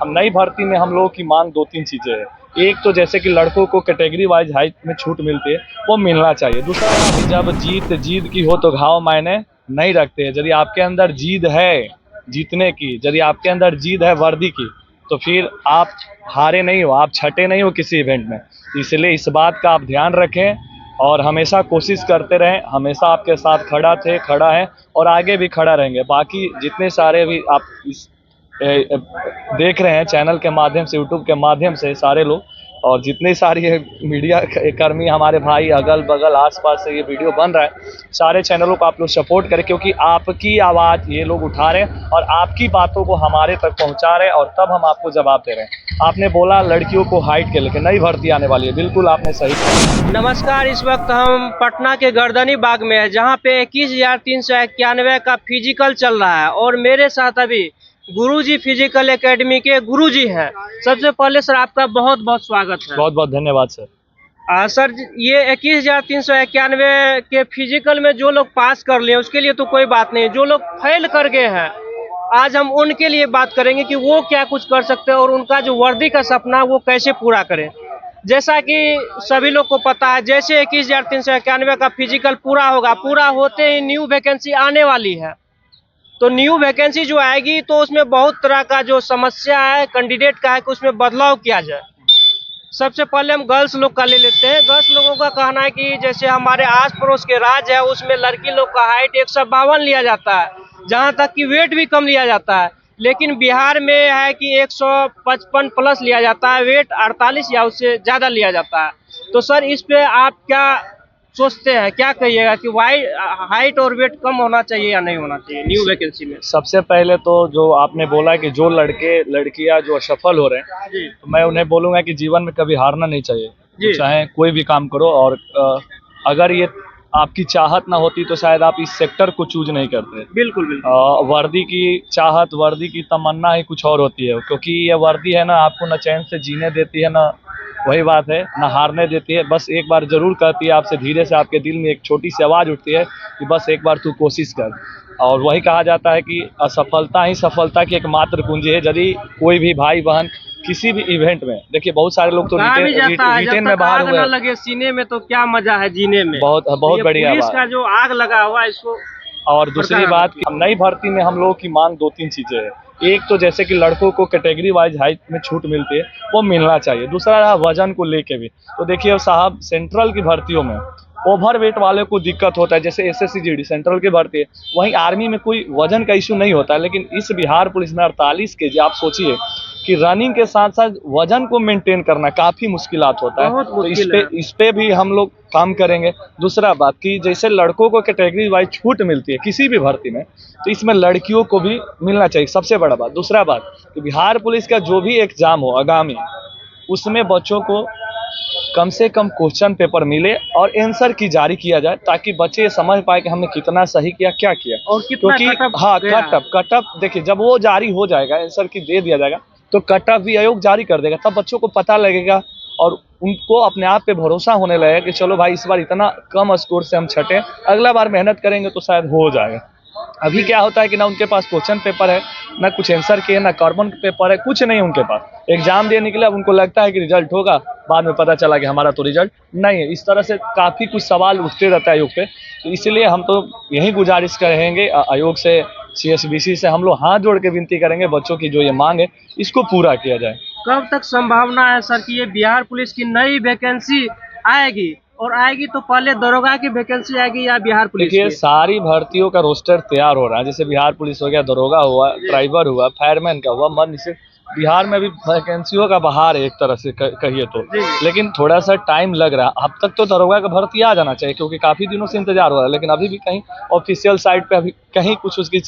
नई भर्ती में हम लोगों की मांग दो तीन चीजें हैं। एक तो जैसे कि लड़कों को कैटेगरी वाइज हाइट में छूट मिलती है, वो मिलना चाहिए। दूसरा, जब जीत की हो तो घाव मायने नहीं रखते हैं। यदि आपके अंदर जीत है जीतने की, यदि आपके अंदर जीत है वर्दी की, तो फिर आप हारे नहीं हो, आप छटे नहीं हो किसी इवेंट में। इसलिए इस बात का आप ध्यान रखें और हमेशा कोशिश करते रहें। हमेशा आपके साथ खड़ा है और आगे भी खड़ा रहेंगे। बाकी जितने सारे भी आप इस देख रहे हैं चैनल के माध्यम से, यूट्यूब के माध्यम से सारे लोग, और जितने सारी मीडिया कर्मी हमारे भाई अगल बगल आसपास से ये वीडियो बन रहा है, सारे चैनलों को आप लोग सपोर्ट करें, क्योंकि आपकी आवाज़ ये लोग उठा रहे हैं और आपकी बातों को हमारे तक पहुंचा रहे हैं, और तब हम आपको जवाब दे रहे हैं। आपने बोला लड़कियों को हाइट के लेकर नई भर्ती आने वाली है, बिल्कुल आपने सही कहा। नमस्कार, इस वक्त हम पटना के गर्दनी बाग में है, जहां पे 21,391 का फिजिकल चल रहा है और मेरे साथ अभी गुरुजी फिजिकल एकेडमी के गुरुजी हैं। सबसे पहले सर आपका बहुत बहुत स्वागत है। बहुत बहुत धन्यवाद सर। सर, ये 21,391 के फिजिकल में जो लोग पास कर लिए उसके लिए तो कोई बात नहीं, जो लोग फेल कर गए हैं आज हम उनके लिए बात करेंगे कि वो क्या कुछ कर सकते हैं और उनका जो वर्दी का सपना वो कैसे पूरा करें। जैसा कि सभी लोग को पता है, जैसे 21,391 का फिजिकल पूरा होगा, पूरा होते ही न्यू वैकेंसी आने वाली है। तो न्यू वैकेंसी जो आएगी तो उसमें बहुत तरह का जो समस्या है कैंडिडेट का है कि उसमें बदलाव किया जाए। सबसे पहले हम गर्ल्स लोग का ले लेते हैं। गर्ल्स लोगों का कहना है कि जैसे हमारे आस पड़ोस के राज्य है उसमें लड़की लोग का हाइट 152 लिया जाता है, जहां तक कि वेट भी कम लिया जाता है। लेकिन बिहार में है कि 155 प्लस लिया जाता है, वेट 48 या उससे ज़्यादा लिया जाता है। तो सर इस पे आप क्या सोचते हैं, क्या कहिएगा कि हाइट और वेट कम होना चाहिए या नहीं होना चाहिए न्यू वैकेंसी में? सबसे पहले तो जो आपने बोला कि जो लड़के लड़कियां जो असफल हो रहे हैं, जी तो मैं उन्हें बोलूंगा कि जीवन में कभी हारना नहीं चाहिए। जी। चाहे कोई भी काम करो, और अगर ये आपकी चाहत ना होती तो शायद आप इस सेक्टर को चूज नहीं करते। बिल्कुल बिल्कुल। वर्दी की चाहत, वर्दी की तमन्ना ही कुछ और होती है, क्योंकि ये वर्दी है ना, आपको न चैन से जीने देती है, ना वही बात है ना हारने देती है। बस एक बार जरूर कहती है आपसे, धीरे से आपके दिल में एक छोटी सी आवाज़ उठती है कि बस एक बार तू कोशिश कर। और वही कहा जाता है कि असफलता ही सफलता की एकमात्र कुंजी है। यदि कोई भी भाई बहन किसी भी इवेंट में, देखिए बहुत सारे लोग तो रिटेन में बाहर हुए, लगे सीने में तो क्या मजा है जीने में। बहुत बहुत बढ़िया पुलिस बात का जो आग लगा हुआ है इसको। और दूसरी बात, नई भर्ती में हम लोगों की मांग दो तीन चीजें हैं। एक तो जैसे कि लड़कों को कैटेगरी वाइज हाइट में छूट मिलती है, वो मिलना चाहिए। दूसरा रहा वजन को लेके भी, तो देखिए साहब सेंट्रल की भर्तियों में ओवर वेट वाले को दिक्कत होता है, जैसे एसएससी जीडी सेंट्रल की भर्ती है। वहीं आर्मी में कोई वजन का इशू नहीं होता है, लेकिन इस बिहार पुलिस में 48 केजी, आप सोचिए कि रनिंग के साथ साथ वजन को मेंटेन करना काफी मुश्किलात होता है। तो इस पे भी हम लोग काम करेंगे। दूसरा बात कि जैसे लड़कों को कैटेगरी वाइज छूट मिलती है किसी भी भर्ती में, तो इसमें लड़कियों को भी मिलना चाहिए, सबसे बड़ा बात। दूसरा बात कि बिहार पुलिस का जो भी एग्जाम हो आगामी, उसमें बच्चों को कम से कम क्वेश्चन पेपर मिले और आंसर की जारी किया जाए, ताकि बच्चे ये समझ पाए कि हमने कितना सही किया, क्या किया और कितना कट ऑफ देखिए जब वो जारी हो जाएगा, आंसर की दे दिया जाएगा, तो कट ऑफ भी आयोग जारी कर देगा। तब बच्चों को पता लगेगा और उनको अपने आप पे भरोसा होने लगेगा कि चलो भाई इस बार इतना कम स्कोर से हम छटे, अगला बार मेहनत करेंगे तो शायद हो जाएगा। अभी क्या होता है कि ना उनके पास क्वेश्चन पेपर है, ना कुछ आंसर के, ना कार्बन पेपर है, कुछ नहीं उनके पास। एग्जाम देने के लिए अब उनको लगता है कि रिजल्ट होगा, बाद में पता चला कि हमारा तो रिजल्ट नहीं है। इस तरह से काफ़ी कुछ सवाल उठते रहता है आयोग पे। तो इसलिए हम तो यही गुजारिश करेंगे आयोग से, CSBC से हम लोग हाथ जोड़ के विनती करेंगे, बच्चों की जो ये मांग है इसको पूरा किया जाए। कब तक संभावना है सर कि ये बिहार पुलिस की नई वैकेंसी आएगी, और आएगी तो पहले दरोगा की वैकेंसी आएगी या बिहार पुलिस? देखिए सारी भर्तियों का रोस्टर तैयार हो रहा है, जैसे बिहार पुलिस हो गया, दरोगा हुआ, ड्राइवर हुआ, फायरमैन का हुआ, मन से बिहार में भी वैकेंसियों का बहार है एक तरह से कहिए तो। लेकिन थोड़ा सा टाइम लग रहा है। अब तक तो दरोगा का भर्ती आ जाना चाहिए, क्योंकि काफ़ी दिनों से इंतजार हो रहा है, लेकिन अभी भी कहीं ऑफिशियल साइट पे अभी कहीं कुछ उसकी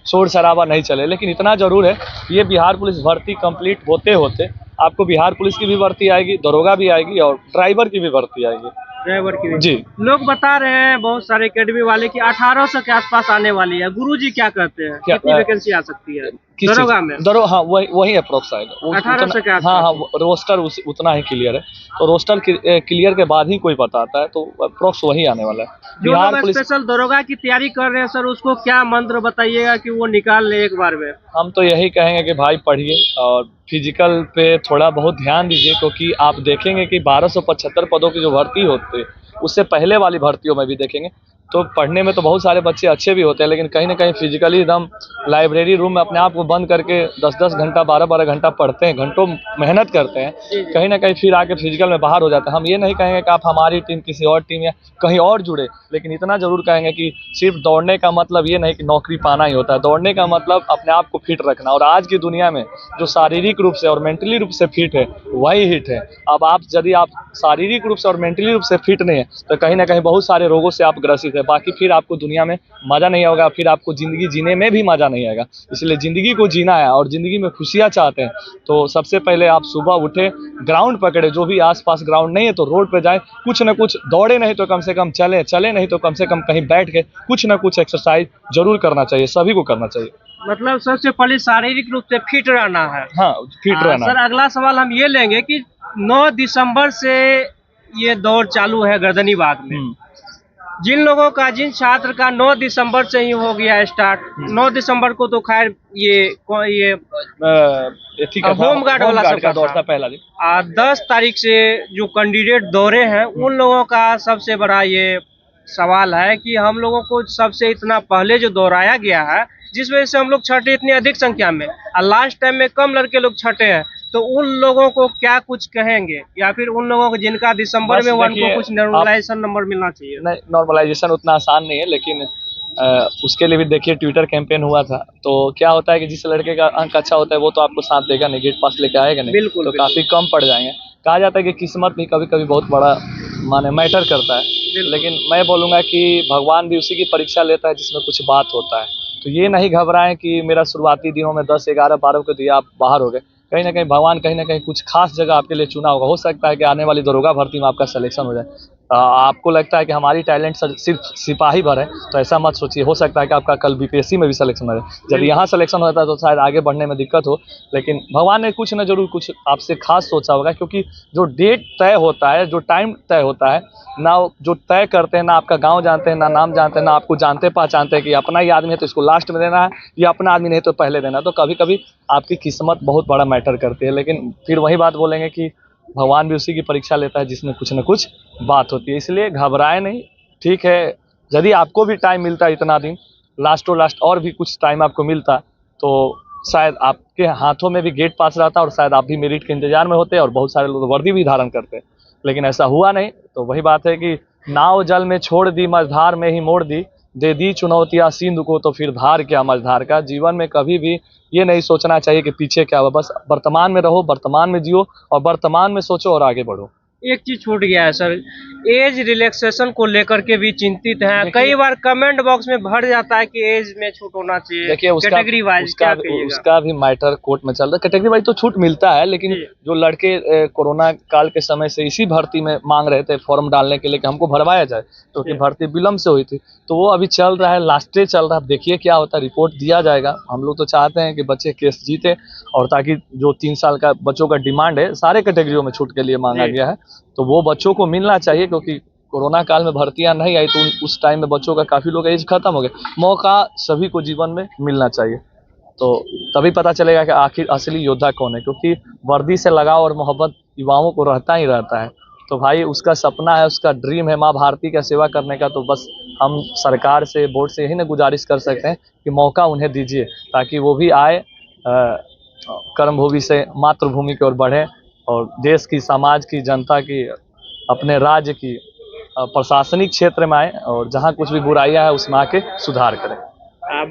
शोर शराबा नहीं चले। लेकिन इतना जरूर है, ये बिहार पुलिस भर्ती कंप्लीट होते होते आपको बिहार पुलिस की भी भर्ती आएगी, दरोगा भी आएगी और ड्राइवर की भी भर्ती आएगी। ड्राइवर की भी जी। लोग बता रहे हैं बहुत सारे एकेडमी वाले कि 1800 के आसपास आने वाली है। गुरुजी क्या कहते हैं, कितनी वैकेंसी आ सकती है? किस चीज़? दरोगा में हाँ वही अप्रोक्स आएगा 1800 के हाँ हाँ आसपास। रोस्टर उतना ही क्लियर है। तो रोस्टर क्लियर के बाद ही कोई बताता है, तो अप्रोक्स वही आने वाला है। जो बिहार लोग पुलिस, स्पेशल दरोगा की तैयारी कर रहे हैं सर, उसको क्या मंत्र बताइएगा कि वो निकाल ले एक बार में? हम तो यही कहेंगे कि भाई पढ़िए और फिजिकल पे थोड़ा बहुत ध्यान दीजिए, क्योंकि आप देखेंगे कि 1275 पदों की जो भर्ती होती है उससे पहले वाली भर्तियों में भी देखेंगे तो पढ़ने में तो बहुत सारे बच्चे अच्छे भी होते हैं, लेकिन कहीं ना कहीं फिजिकली एकदम लाइब्रेरी रूम में अपने आप को बंद करके 10-10 घंटा 12-12 घंटा पढ़ते हैं, घंटों मेहनत करते हैं, कहीं ना कहीं फिर आके फिजिकल में बाहर हो जाते हैं। हम ये नहीं कहेंगे कि आप हमारी टीम किसी और टीम या कहीं और जुड़े, लेकिन इतना जरूर कहेंगे कि सिर्फ दौड़ने का मतलब ये नहीं कि नौकरी पाना ही होता है। दौड़ने का मतलब अपने आप को फिट रखना, और आज की दुनिया में जो शारीरिक रूप से और मेंटली रूप से फिट है वही हिट है। अब आप यदि आप शारीरिक रूप से और मेंटली रूप से फिट नहीं है तो कहीं ना कहीं बहुत सारे रोगों से आप ग्रसित है, बाकी फिर आपको दुनिया में मजा नहीं होगा, फिर आपको जिंदगी जीने में भी मजा नहीं आएगा। इसलिए जिंदगी को जीना है और जिंदगी में खुशियां चाहते हैं तो सबसे पहले आप सुबह उठे, ग्राउंड पकड़े, जो भी आसपास ग्राउंड नहीं है तो रोड पे जाए, कुछ ना कुछ दौड़े, नहीं तो कम से कम चले नहीं तो कम से कम कहीं बैठ के कुछ ना कुछ एक्सरसाइज जरूर करना चाहिए, सभी को करना चाहिए। मतलब सबसे पहले शारीरिक रूप से फिट रहना है। हाँ फिट रहना। सर अगला सवाल हम ये लेंगे कि 9 दिसंबर से ये दौड़ चालू है गर्दनी बाग में। जिन लोगों का, जिन छात्र का 9 दिसंबर से ही हो गया स्टार्ट, 9 दिसंबर को तो खैर ये होम गार्ड वाला सबका दौर था पहला दिन। 10 तारीख से जो कैंडिडेट दौरे हैं उन लोगों का सबसे बड़ा ये सवाल है कि हम लोगों को सबसे इतना पहले जो दोहराया गया है, जिस वजह से हम लोग छठे इतनी अधिक संख्या में, और लास्ट टाइम में कम लड़के लोग छठे हैं, तो उन लोगों को क्या कुछ कहेंगे, या फिर उन लोगों को जिनका दिसंबर में उनको कुछ नॉर्मलाइजेशन नंबर मिलना चाहिए? नहीं, नॉर्मलाइजेशन उतना आसान नहीं है, लेकिन उसके लिए भी देखिए ट्विटर कैंपेन हुआ था, तो क्या होता है कि जिस लड़के का अंक अच्छा होता है वो तो आपको साथ देगा नहीं, गेट पास लेके आएगा नहीं, बिल्कुल, तो बिल्कुल। काफी कम पड़ जाएंगे। कहा जाता है कि किस्मत भी कभी कभी बहुत बड़ा माने मैटर करता है, लेकिन मैं बोलूंगा कि भगवान भी उसी की परीक्षा लेता है जिसमें कुछ बात होता है। तो ये नहीं घबराएं कि मेरा शुरुआती दिनों में 10, 11, 12 को दिया आप बाहर हो गए, कहीं ना कहीं भगवान कहीं ना कहीं कुछ खास जगह आपके लिए चुना होगा। हो सकता है कि आने वाली दरोगा भर्ती में आपका सिलेक्शन हो जाए। आपको लगता है कि हमारी टैलेंट सिर्फ सिपाही भर है, तो ऐसा मत सोचिए, हो सकता है कि आपका कल बीपीएससी में भी सिलेक्शन हो जाए। यदि यहाँ सिलेक्शन होता है तो शायद आगे बढ़ने में दिक्कत हो, लेकिन भगवान ने कुछ न जरूर कुछ आपसे खास सोचा होगा, क्योंकि जो डेट तय होता है, जो टाइम तय होता है ना, जो तय करते हैं ना आपका गांव जानते हैं, ना नाम जानते हैं, ना आपको जानते पहचानते हैं कि अपना ही आदमी है तो इसको लास्ट में देना है, या अपना आदमी नहीं तो पहले देना है। तो कभी कभी आपकी किस्मत बहुत बड़ा मैटर करती है, लेकिन फिर वही बात बोलेंगे कि भगवान भी उसी की परीक्षा लेता है जिसमें कुछ न कुछ बात होती है। इसलिए घबराए नहीं, ठीक है। यदि आपको भी टाइम मिलता है इतना दिन, लास्टों लास्ट और भी कुछ टाइम आपको मिलता तो शायद आपके हाथों में भी गेट पास रहता और शायद आप भी मेरिट के इंतजार में होते और बहुत सारे लोग वर्दी भी धारण करते, लेकिन ऐसा हुआ नहीं। तो वही बात है कि नाव जल में छोड़ दी, मझधार में ही मोड़ दी, दे दी चुनौतियां सिंधु को तो फिर धार क्या मझधार का। जीवन में कभी भी ये नहीं सोचना चाहिए कि पीछे क्या हुआ, बस वर्तमान में रहो, वर्तमान में जियो और वर्तमान में सोचो और आगे बढ़ो। एक चीज छूट गया है सर, एज रिलैक्सेशन को लेकर के भी चिंतित हैं। कई बार कमेंट बॉक्स में भर जाता है कि एज में छूट होना चाहिए। देखिए कैटेगरी वाइज उसका भी मैटर कोर्ट में चल रहा है। कैटेगरी वाइज तो छूट मिलता है, लेकिन जो लड़के कोरोना काल के समय से इसी भर्ती में मांग रहे थे फॉर्म डालने के लिए कि हमको भरवाया जाए, क्योंकि भर्ती विलम्ब से हुई थी, तो वो अभी चल रहा है, लास्ट डे चल रहा है। देखिए क्या होता है, रिपोर्ट दिया जाएगा। हम लोग तो चाहते हैं कि बच्चे केस जीते, और ताकि जो 3 साल का बच्चों का डिमांड है सारे कैटेगरियों में छूट के लिए मांगा गया है, तो वो बच्चों को मिलना चाहिए, क्योंकि कोरोना काल में भर्तियां नहीं आई तो उस टाइम में बच्चों का काफी लोग एज खत्म हो गए। मौका सभी को जीवन में मिलना चाहिए, तो तभी पता चलेगा कि आखिर असली योद्धा कौन है, क्योंकि वर्दी से लगाव और मोहब्बत युवाओं को रहता ही रहता है। तो भाई उसका सपना है, उसका ड्रीम है माँ भारती का सेवा करने का, तो बस हम सरकार से, बोर्ड से यही ना गुजारिश कर सकते हैं कि मौका उन्हें दीजिए, ताकि वो भी आए, कर्मभूमि से मातृभूमि की ओर बढ़े और देश की, समाज की, जनता की, अपने राज्य की प्रशासनिक क्षेत्र में आए और जहाँ कुछ भी बुराइयां है उसमें आके सुधार करें।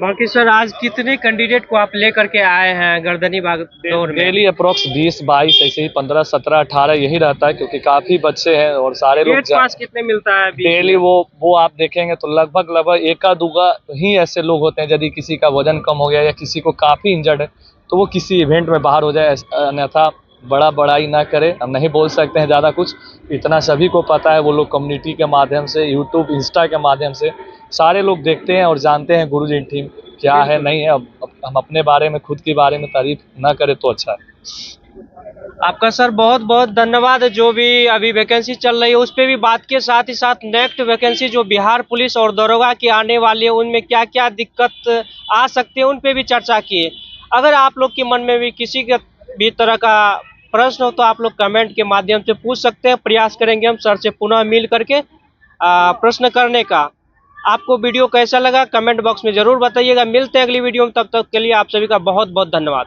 बाकी सर आज कितने कैंडिडेट को आप लेकर के आए हैं गर्दनी बाग दौड़ में? डेली अप्रोक्स 20-22 ऐसे ही 15, 17, 18 यही रहता है, क्योंकि काफी बच्चे हैं और सारे लोग। गेट पास कितने मिलता है डेली? वो आप देखेंगे तो लगभग एका दूगा ही ऐसे लोग होते हैं, यदि किसी का वजन कम हो गया या किसी को काफी इंजर्ड है तो वो किसी इवेंट में बाहर हो जाए, अन्यथा बड़ा बड़ाई ना करें, हम नहीं बोल सकते हैं ज़्यादा कुछ, इतना सभी को पता है। वो लोग कम्युनिटी के माध्यम से, यूट्यूब इंस्टा के माध्यम से सारे लोग देखते हैं और जानते हैं गुरुजी टीम क्या है नहीं है। अब हम अपने बारे में, खुद के बारे में तारीफ ना करें तो अच्छा है। आपका सर बहुत बहुत धन्यवाद। जो भी अभी वैकेंसी चल रही है उस पर भी बात के साथ ही साथ नेक्स्ट वैकेंसी जो बिहार पुलिस और दरोगा की आने वाली है उनमें क्या क्या दिक्कत आ सकती है उन पे भी चर्चा की। अगर आप लोग के मन में भी किसी के भी तरह का प्रश्न हो तो आप लोग कमेंट के माध्यम से पूछ सकते हैं। प्रयास करेंगे हम सर से पुनः मिल करके प्रश्न करने का। आपको वीडियो कैसा लगा कमेंट बॉक्स में जरूर बताइएगा। मिलते हैं अगली वीडियो में, तब तक के लिए आप सभी का बहुत बहुत धन्यवाद।